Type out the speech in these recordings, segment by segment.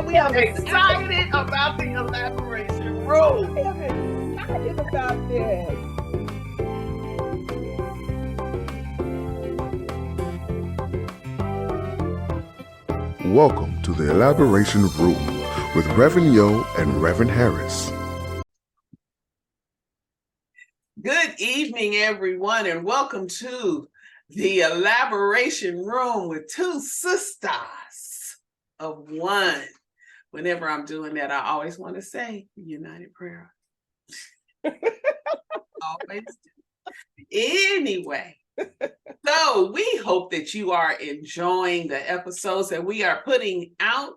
We are excited about the elaboration room. I am excited about this. Welcome to the Elaboration Room with Reverend Yo and Reverend Harris. Good evening, everyone, and welcome to the Elaboration Room with two sisters of one. Whenever I'm doing that, I always want to say United Prayer. Always do. Anyway, so we hope that you are enjoying the episodes that we are putting out.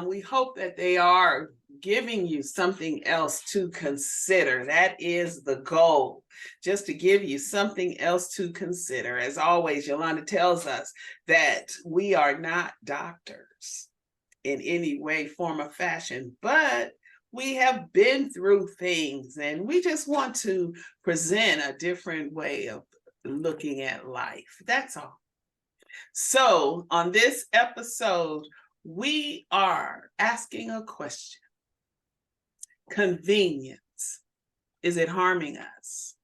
We hope that they are giving you something else to consider. That is the goal, just to give you something else to consider. As always, Yolanda tells us that we are not doctors in any way, form, or fashion, but we have been through things and we just want to present a different way of looking at life. That's all. So on this episode, we are asking a question. Convenience. Is it harming us?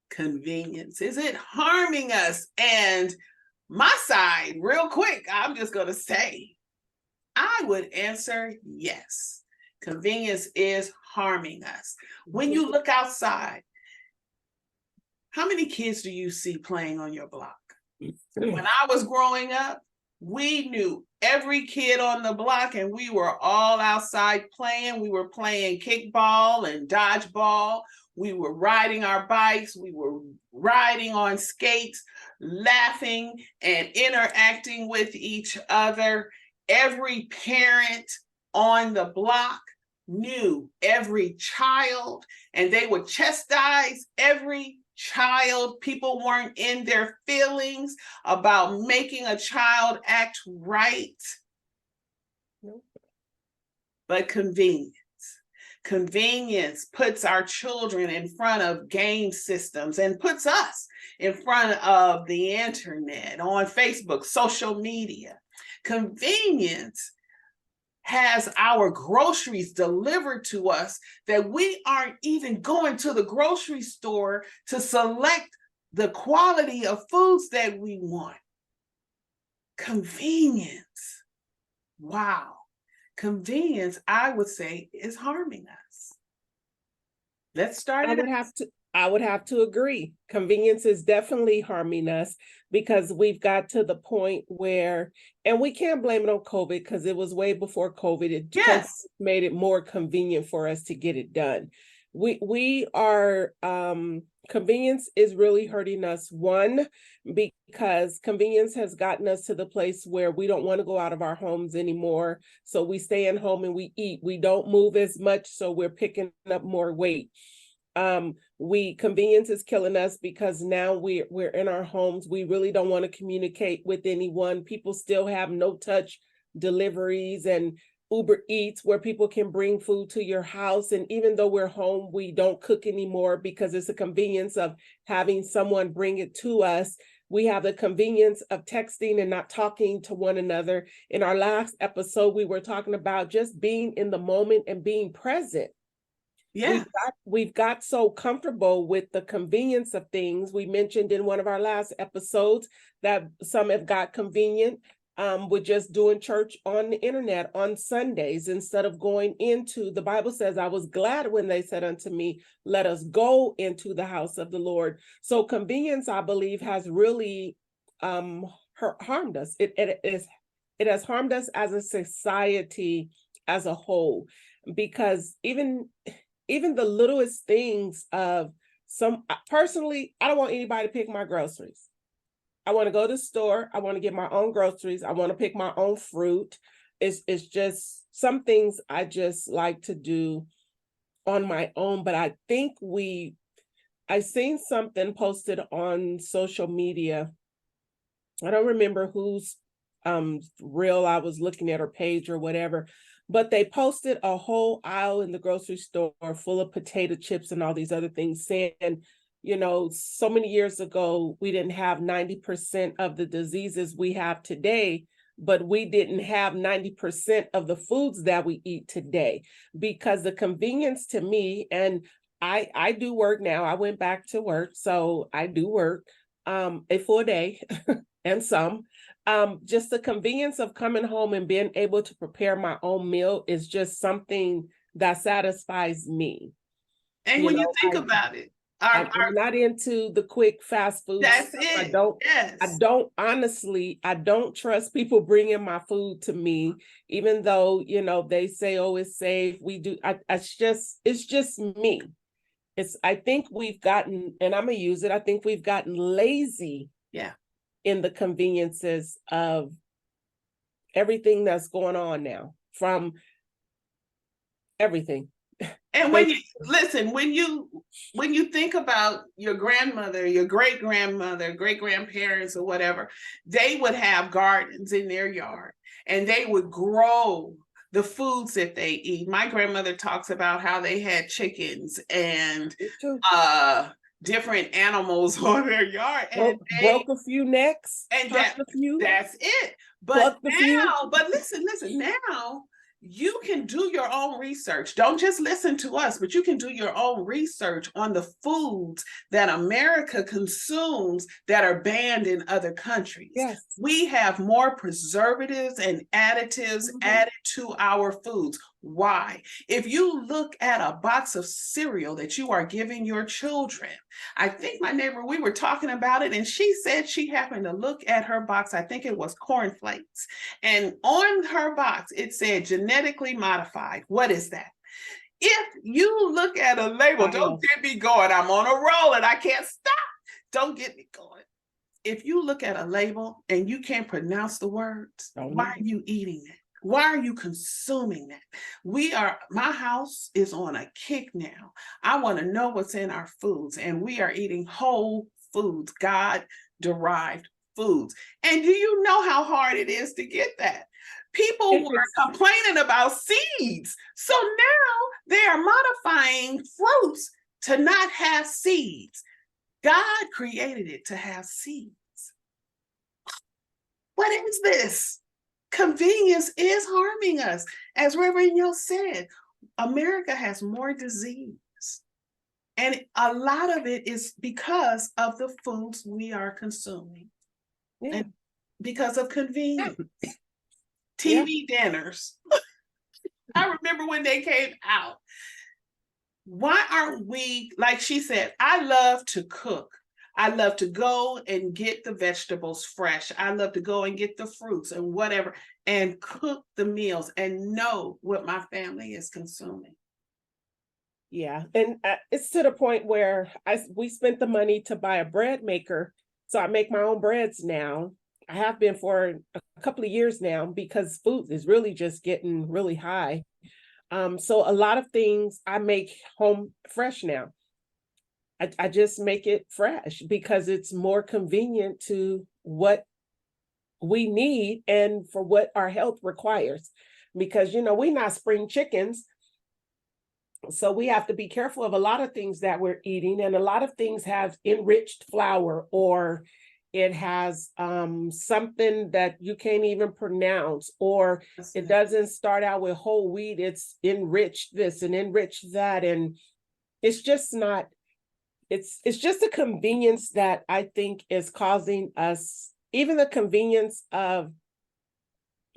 Convenience. Is it harming us? And my side, real quick, I'm just going to say, I would answer yes. Convenience is harming us. When you look outside, how many kids do you see playing on your block? When I was growing up, we knew every kid on the block and we were all outside playing. We were playing kickball and dodgeball. We were riding our bikes. We were riding on skates, laughing and interacting with each other. Every parent on the block knew every child and they would chastise every child. People weren't in their feelings about making a child act right. Nope. But convenience puts our children in front of game systems and puts us in front of the internet, on Facebook, social media. Convenience has our groceries delivered to us that we aren't even going to the grocery store to select the quality of foods that we want. Convenience. Wow. Convenience, I would say, is harming us. Let's start it. I would have to agree. Convenience is definitely harming us because we've got to the point where, and we can't blame it on COVID because it was way before COVID. It made it more convenient for us to get it done. Convenience is really hurting us. One, because convenience has gotten us to the place where we don't want to go out of our homes anymore. So we stay in home and we eat. We don't move as much, so we're picking up more weight. Convenience is killing us because now we're in our homes. We really don't want to communicate with anyone. People still have no touch deliveries and Uber Eats where people can bring food to your house. And even though we're home, we don't cook anymore because it's a convenience of having someone bring it to us. We have the convenience of texting and not talking to one another. In our last episode, we were talking about just being in the moment and being present. Yeah. We've got so comfortable with the convenience of things. We mentioned in one of our last episodes that some have got convenient with just doing church on the internet on Sundays instead of going into, the Bible says, I was glad when they said unto me, let us go into the house of the Lord. So convenience, I believe, has really harmed us. It has harmed us as a society as a whole, because even the littlest things of personally, I don't want anybody to pick my groceries. I want to go to the store. I want to get my own groceries. I want to pick my own fruit. It's just some things I just like to do on my own. But I think I seen something posted on social media. I don't remember whose reel I was looking at or page or whatever, but they posted a whole aisle in the grocery store full of potato chips and all these other things, saying, you know, so many years ago, we didn't have 90% of the diseases we have today but we didn't have 90% of the foods that we eat today, because the convenience to me, and I do work now. I went back to work, so I do work a full day and some. Just the convenience of coming home and being able to prepare my own meal is just something that satisfies me. And You when you know, think about it, I'm not into the quick fast food that's stuff. it. I Yes. don't honestly, I don't trust people bringing my food to me, even though, you know, they say, oh, it's safe. We do. It's just me. I think we've gotten, and I'm gonna use it. I think we've gotten lazy. Yeah. In the conveniences of everything that's going on now, from everything. And when you listen, when you think about your grandmother, your great grandmother, great grandparents, or whatever, they would have gardens in their yard and they would grow the foods that they eat. My grandmother talks about how they had chickens and different animals on their yard, and broke a few necks, and that's it. But now, but listen, now you can do your own research. Don't just listen to us, but you can do your own research on the foods that America consumes that are banned in other countries. Yes. We have more preservatives and additives added to our foods. Why? If you look at a box of cereal that you are giving your children, I think my neighbor, we were talking about it, and she said she happened to look at her box. I think it was cornflakes. And on her box, it said genetically modified. What is that? If you look at a label, don't get me going. I'm on a roll and I can't stop. Don't get me going. If you look at a label and you can't pronounce the words, why are you eating it? Why are you consuming that? My house is on a kick now. I want to know what's in our foods, and we are eating whole foods, God-derived foods. And do you know how hard it is to get that? People were complaining about seeds. So now they are modifying fruits to not have seeds. God created it to have seeds. What is this? Convenience is harming us. As Reverend Yo said, America has more disease. And a lot of it is because of the foods we are consuming. Yeah. And because of convenience. TV dinners. I remember when they came out. Why aren't we, like she said, I love to cook. I love to go and get the vegetables fresh. I love to go and get the fruits and whatever and cook the meals and know what my family is consuming. Yeah, and it's to the point where we spent the money to buy a bread maker. So I make my own breads now. I have been for a couple of years now, because food is really just getting really high. So a lot of things I make home fresh now. I just make it fresh because it's more convenient to what we need and for what our health requires. Because, you know, we're not spring chickens. So we have to be careful of a lot of things that we're eating. And a lot of things have enriched flour, or it has something that you can't even pronounce, or it doesn't start out with whole wheat. It's enriched this and enriched that. And it's just not, it's just a convenience that I think is causing us, even the convenience of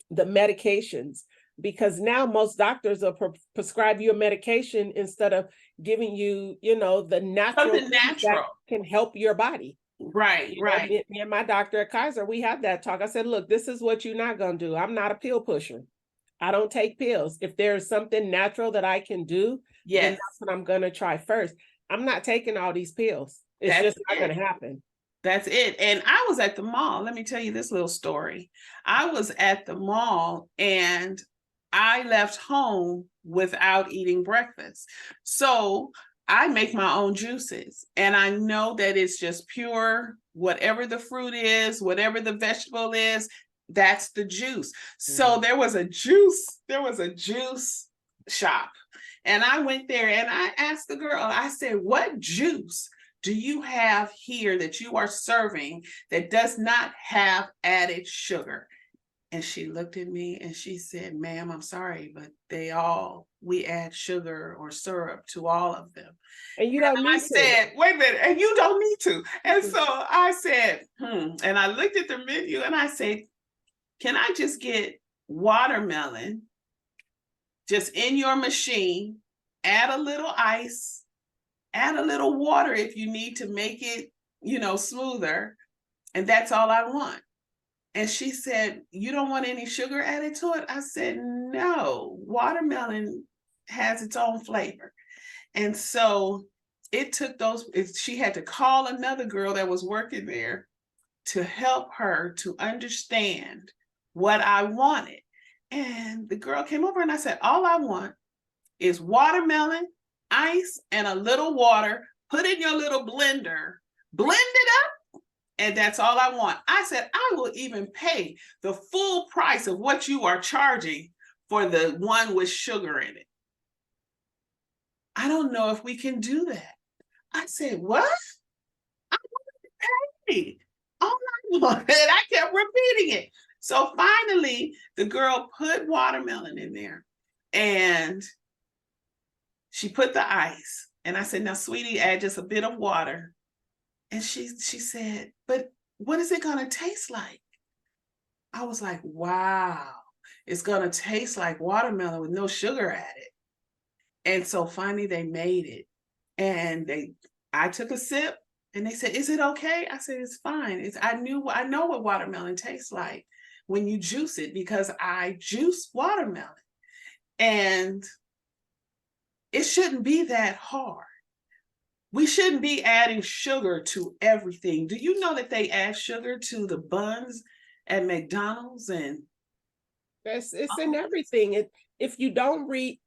the medications, because now most doctors will prescribe you a medication instead of giving you, you know, the natural that can help your body. Right, right. Me and my doctor at Kaiser, we had that talk. I said, look, this is what you're not going to do. I'm not a pill pusher. I don't take pills. If there's something natural that I can do, then that's what I'm going to try first. I'm not taking all these pills. It's just not going to happen. That's it. And I was at the mall. Let me tell you this little story. I was at the mall and I left home without eating breakfast. So I make my own juices, and I know that it's just pure, whatever the fruit is, whatever the vegetable is, that's the juice. So there was a juice shop. And I went there and I asked the girl, I said, what juice do you have here that you are serving that does not have added sugar? And she looked at me and she said, ma'am, I'm sorry, but we add sugar or syrup to all of them. And you don't I need to. said, wait a minute, and you don't need to. And so I said, and I looked at the menu and I said, can I just get watermelon just in your machine, add a little ice, add a little water if you need to make it, smoother. And that's all I want. And she said, you don't want any sugar added to it? I said, no, watermelon has its own flavor. And so it took she had to call another girl that was working there to help her to understand what I wanted. And the girl came over and I said, all I want is watermelon, ice, and a little water. Put in your little blender, blend it up. And that's all I want. I said, I will even pay the full price of what you are charging for the one with sugar in it. I don't know if we can do that. I said, what? I want to pay. All I wanted, I kept repeating it. So finally, the girl put watermelon in there and she put the ice. And I said, now, sweetie, add just a bit of water. And she said, but what is it going to taste like? I was like, wow, it's going to taste like watermelon with no sugar added. And so finally they made it. And I took a sip and they said, is it okay? I said, it's fine. I know what watermelon tastes like when you juice it because I juice watermelon. And it shouldn't be that hard. We shouldn't be adding sugar to everything. Do you know that they add sugar to the buns at McDonald's? And it's in everything. If you don't read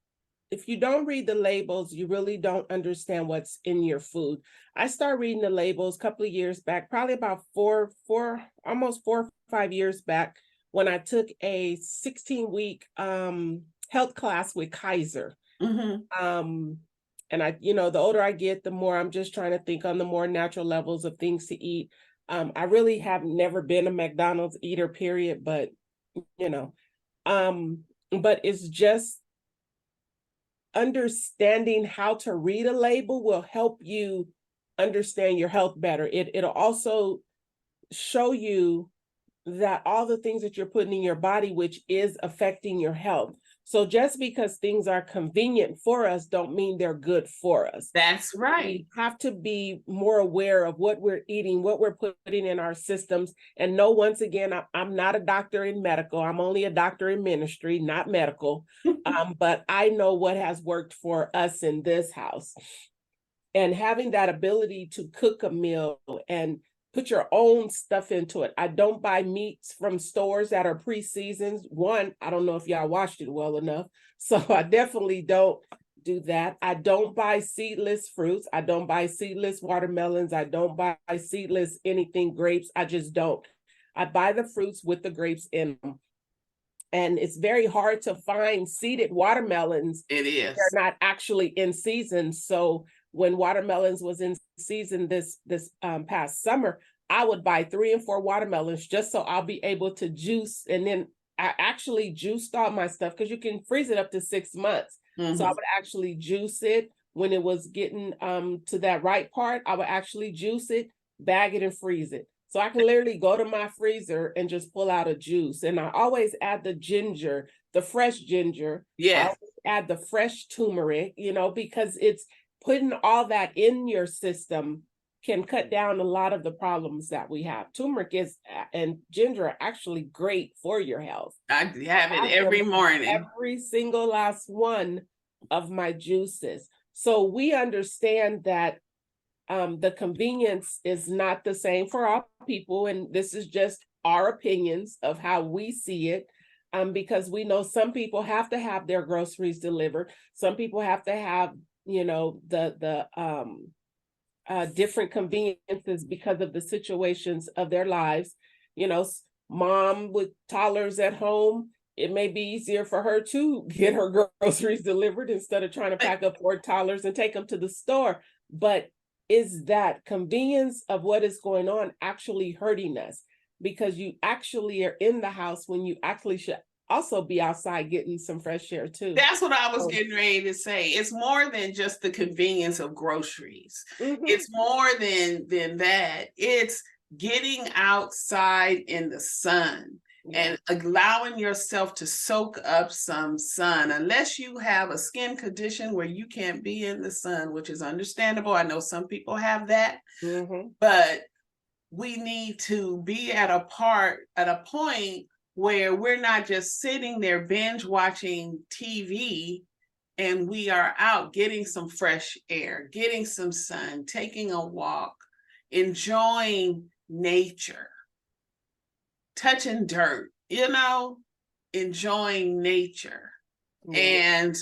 the labels, you really don't understand what's in your food. I started reading the labels a couple of years back, probably about almost 4 or 5 years back, when I took a 16-week health class with Kaiser. mm-hmm. And the older I get, the more I'm just trying to think on the more natural levels of things to eat. I really have never been a McDonald's eater, period, but it's just understanding how to read a label will help you understand your health better. It'll also show you that all the things that you're putting in your body, which is affecting your health. So just because things are convenient for us don't mean they're good for us. That's right. We have to be more aware of what we're eating, what we're putting in our systems. And know, once again, I'm not a doctor in medical. I'm only a doctor in ministry, not medical. But I know what has worked for us in this house. And having that ability to cook a meal and put your own stuff into it. I don't buy meats from stores that are pre-seasoned. One, I don't know if y'all washed it well enough. So I definitely don't do that. I don't buy seedless fruits. I don't buy seedless watermelons. I don't buy seedless anything, grapes. I just don't. I buy the fruits with the grapes in them. And it's very hard to find seeded watermelons. It is. They're not actually in season. So when watermelons was in season this past summer, I would buy 3 and 4 watermelons just so I'll be able to juice. And then I actually juiced all my stuff because you can freeze it up to 6 months. Mm-hmm. So I would actually juice it when it was getting to that right part. I would actually juice it, bag it, and freeze it. So I can literally go to my freezer and just pull out a juice. And I always add the ginger, the fresh ginger. Yes. I add the fresh turmeric, because it's putting all that in your system can cut down a lot of the problems that we have. Turmeric and ginger are actually great for your health. I have it every morning. Every single last one of my juices. So we understand that the convenience is not the same for all people. And this is just our opinions of how we see it. Because we know some people have to have their groceries delivered. Some people have to have the different conveniences because of the situations of their lives. Mom with toddlers at home, it may be easier for her to get her groceries delivered instead of trying to pack up 4 toddlers and take them to the store. But is that convenience of what is going on actually hurting us? because you actually are in the house when you actually should also be outside getting some fresh air too. That's what I was Oh. getting ready to say. It's more than just the convenience of groceries. Mhm. It's more than that. It's getting outside in the sun and allowing yourself to soak up some sun. Unless you have a skin condition where you can't be in the sun, which is understandable. I know some people have that, but we need to be at a point where we're not just sitting there binge watching TV, and we are out getting some fresh air, getting some sun, taking a walk, enjoying nature, touching dirt, enjoying nature. And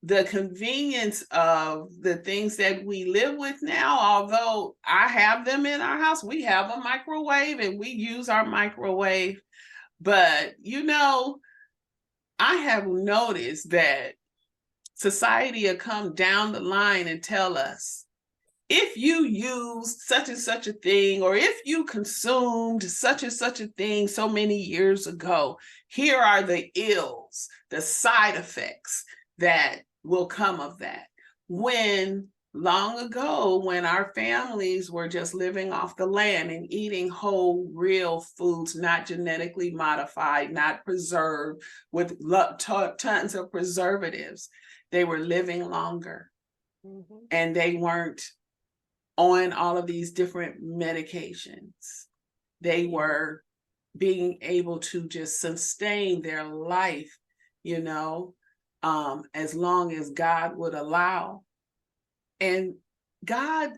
the convenience of the things that we live with now, although I have them in our house, we have a microwave and we use our microwave. But, I have noticed that society will come down the line and tell us, if you used such and such a thing, or if you consumed such and such a thing so many years ago, here are the ills, the side effects that will come of that. When long ago, when our families were just living off the land and eating whole, real foods, not genetically modified, not preserved with tons of preservatives, they were living longer. And they weren't on all of these different medications. They were being able to just sustain their life, as long as God would allow. And God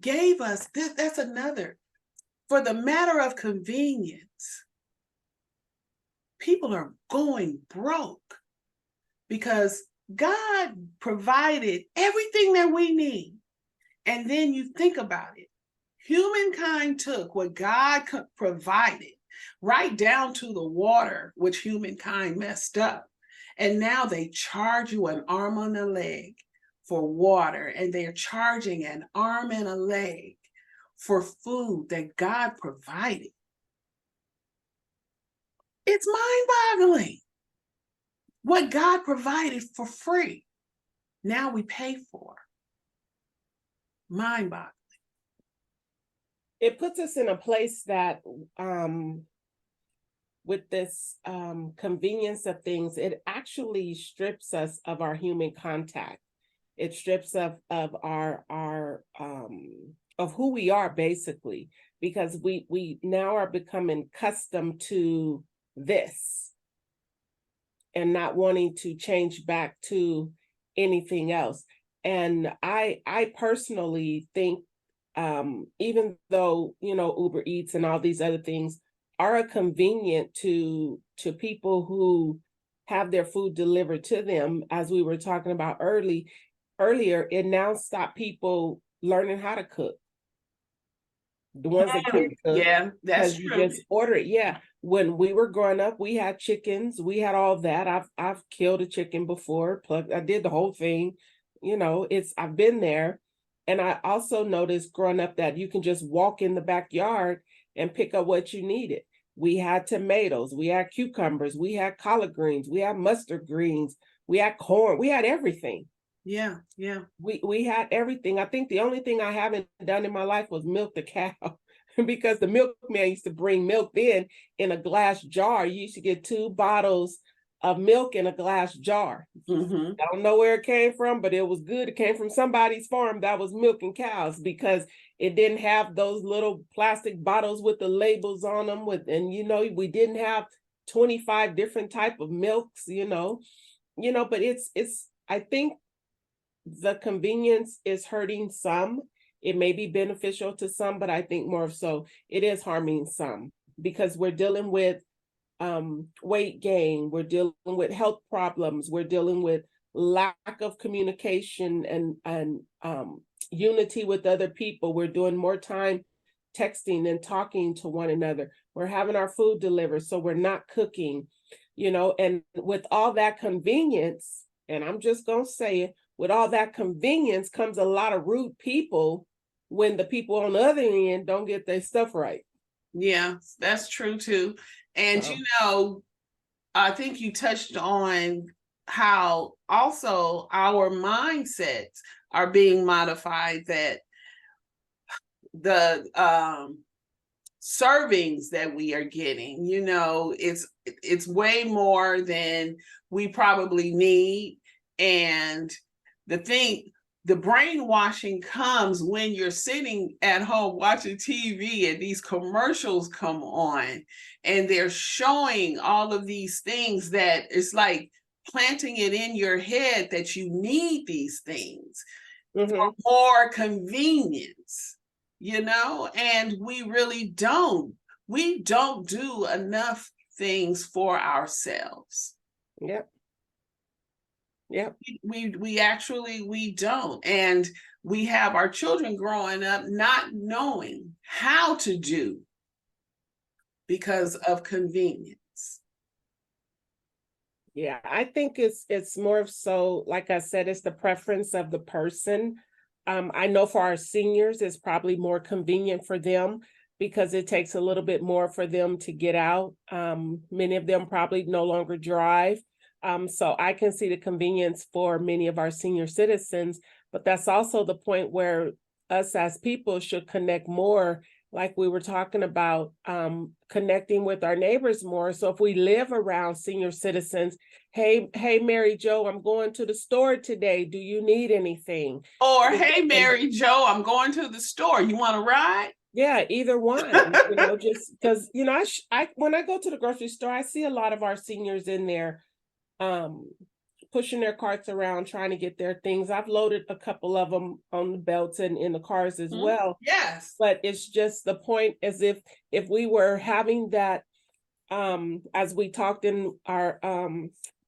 gave us this. That's another. For the matter of convenience, people are going broke because God provided everything that we need. And then you think about it. Humankind took what God provided, right down to the water, which humankind messed up. And now they charge you an arm and a leg for water, and they're charging an arm and a leg for food that God provided. It's mind-boggling. What God provided for free, now we pay for. Mind-boggling. It puts us in a place that with this convenience of things, it actually strips us of our human contact. It strips of our of who we are, basically, because we now are becoming accustomed to this and not wanting to change back to anything else. And I personally think, even though, Uber Eats and all these other things are convenient to people who have their food delivered to them, as we were talking about earlier, it now stopped people learning how to cook. The ones that can cook. Yeah, that's true. true. You just order it. Yeah. When we were growing up, we had chickens, we had all that. I've killed a chicken before, I did the whole thing. I've been there. And I also noticed growing up that you can just walk in the backyard and pick up what you needed. We had tomatoes, we had cucumbers, we had collard greens, we had mustard greens, we had corn, we had everything. Yeah. We had everything. I think the only thing I haven't done in my life was milk the cow, because the milkman used to bring milk in a glass jar. You used to get 2 bottles of milk in a glass jar. I don't know where it came from, but it was good. It came from somebody's farm that was milking cows, because it didn't have those little plastic bottles with the labels on them we didn't have 25 different type of milks, but it's I think the convenience is hurting some. It may be beneficial to some, but I think more so it is harming some, because we're dealing with weight gain, we're dealing with health problems, we're dealing with lack of communication and unity with other people. We're doing more time texting and talking to one another. We're having our food delivered, so we're not cooking, and with all that convenience, and I'm just gonna say it, with all that convenience comes a lot of rude people when the people on the other end don't get their stuff right. Yeah, that's true too. And So, I think you touched on how also our mindsets are being modified, that the servings that we are getting, it's way more than we probably need. And the brainwashing comes when you're sitting at home watching TV and these commercials come on and they're showing all of these things that it's like planting it in your head that you need these things for more convenience, and we really don't. We don't do enough things for ourselves. Yep. Yep. We don't. And we have our children growing up not knowing how to do because of convenience. Yeah, I think it's more so, like I said, it's the preference of the person. I know for our seniors, it's probably more convenient for them because it takes a little bit more for them to get out. Many of them probably no longer drive. So I can see the convenience for many of our senior citizens, but that's also the point where us as people should connect more, like we were talking about, connecting with our neighbors more. So if we live around senior citizens, hey, Mary Jo, I'm going to the store today. Do you need anything? Or, hey, Mary Jo, I'm going to the store. You want to ride? Yeah, either one, just because, I when I go to the grocery store, I see a lot of our seniors in there, pushing their carts around, trying to get their things. I've loaded a couple of them on the belts and in the cars as well. Yes. But it's just the point, as if we were having that, as we talked in our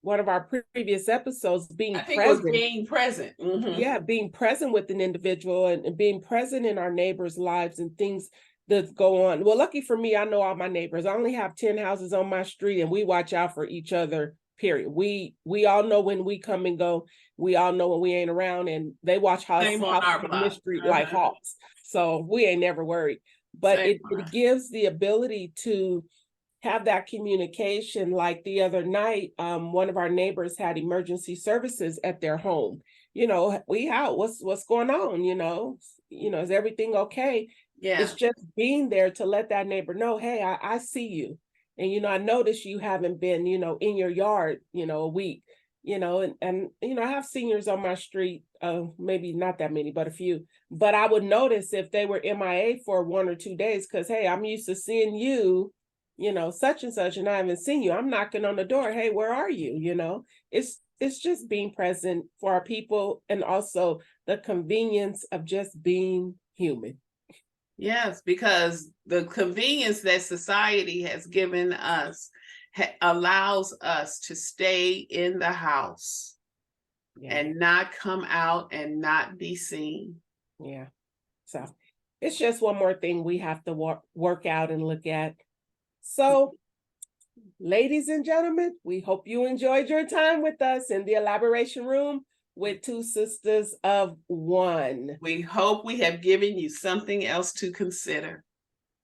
one of our previous episodes, being present. Being present. Mm-hmm. Yeah, being present with an individual and being present in our neighbors' lives and things that go on. Well, lucky for me, I know all my neighbors. I only have 10 houses on my street, and we watch out for each other, period. We all know when we come and go. We all know when we ain't around, and they watch us on this street like hawks. So we ain't never worried. But it gives the ability to have that communication. Like the other night, one of our neighbors had emergency services at their home. We out, what's going on? Is everything okay? Yeah. It's just being there to let that neighbor know, hey, I see you. And, I noticed you haven't been, in your yard, a week, and I have seniors on my street, maybe not that many, but a few. But I would notice if they were MIA for 1 or 2 days, because, hey, I'm used to seeing you, such and such, and I haven't seen you. I'm knocking on the door. Hey, where are you? It's just being present for our people, and also the convenience of just being human. Yes, because the convenience that society has given us allows us to stay in the house and not come out and not be seen. Yeah. So it's just one more thing we have to work out and look at. So, ladies and gentlemen, we hope you enjoyed your time with us in the elaboration room with two sisters of one. We hope we have given you something else to consider.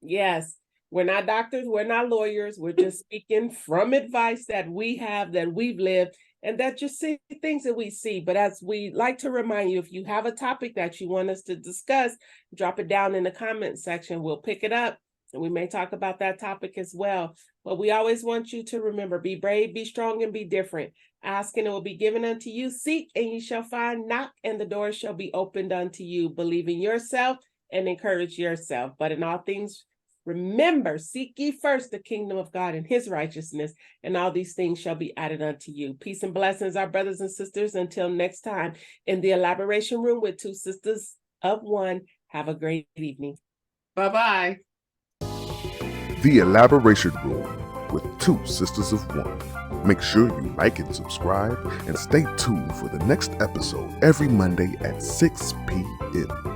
Yes, we're not doctors, we're not lawyers. We're just speaking from advice that we have, that we've lived, and that just see things that we see. But as we like to remind you, if you have a topic that you want us to discuss, drop it down in the comment section. We'll pick it up, and we may talk about that topic as well. But we always want you to remember, be brave, be strong, and be different. Ask, and it will be given unto you. Seek, and you shall find. Knock, and the door shall be opened unto you. Believe in yourself and encourage yourself. But in all things, remember, seek ye first the kingdom of God and his righteousness, and all these things shall be added unto you. Peace and blessings, our brothers and sisters. Until next time, in the elaboration room with two sisters of one. Have a great evening. Bye-bye. The Elaboration Room with two sisters of one. Make sure you like and subscribe, and stay tuned for the next episode every Monday at 6 p.m.